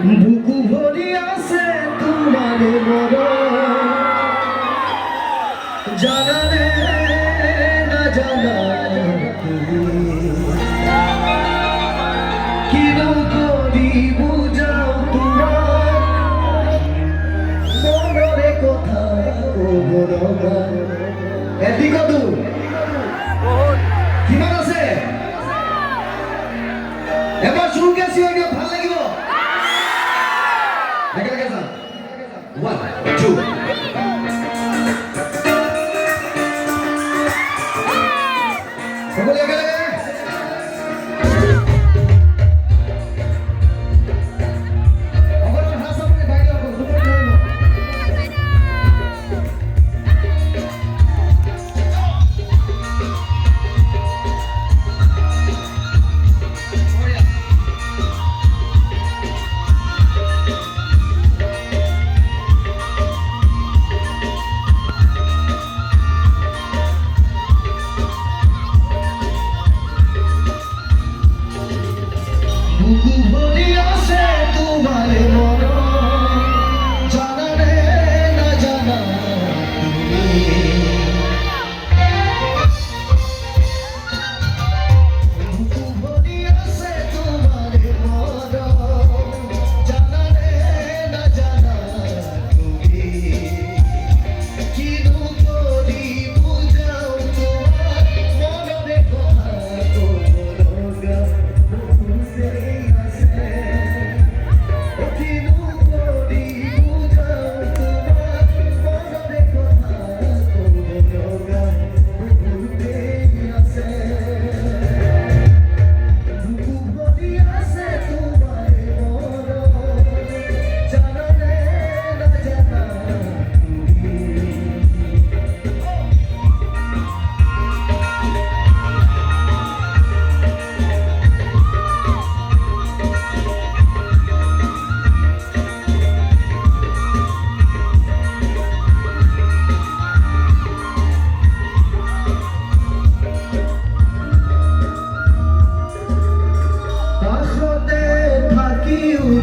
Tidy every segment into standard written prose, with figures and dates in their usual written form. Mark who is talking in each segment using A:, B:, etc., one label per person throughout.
A: বুকু ভরি আছে তোমারে মর জানা রে না জানা কি করি বুঝাও তোমার মনরে কথা ও বড় এদিক দূর কিমান আছে এবার শুরু গেছি ওইটা ভাল লাগিব একেলগে যাম 1 2 সকলে একেলগে বুকু ভরি আছে তোমারে মন জানা রে না জানা বুকু ভরি আছে তোমারে মন জানা রে না জানা তুমি কি করি বুঝাও তোমার মনরে কথা তো বলগা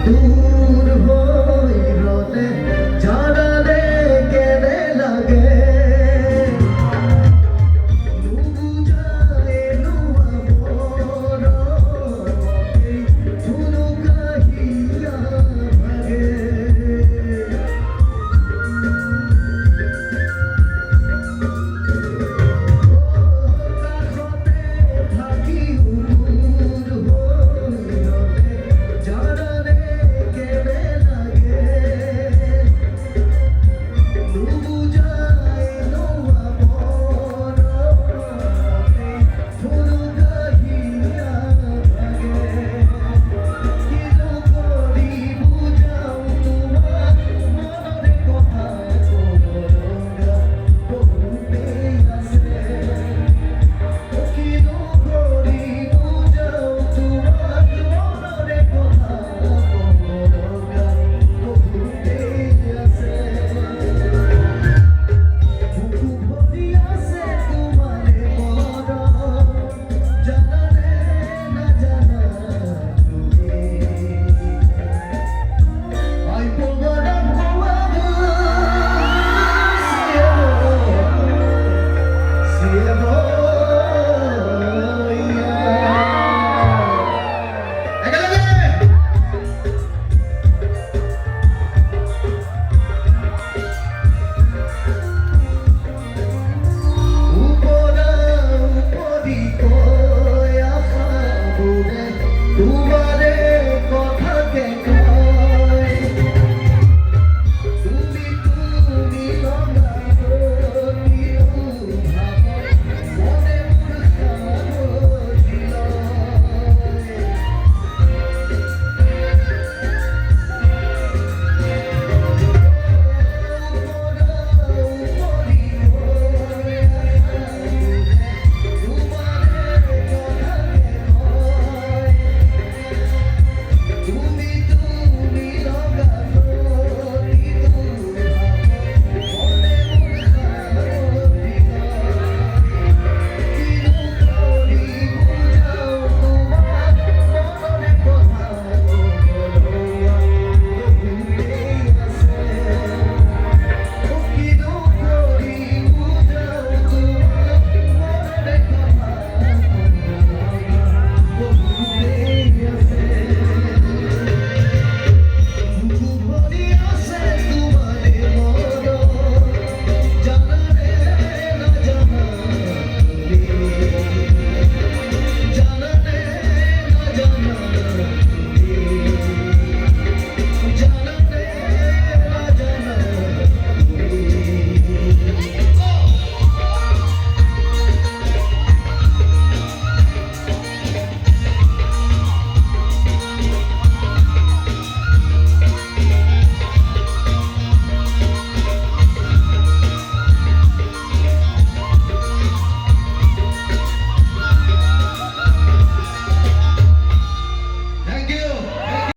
A: do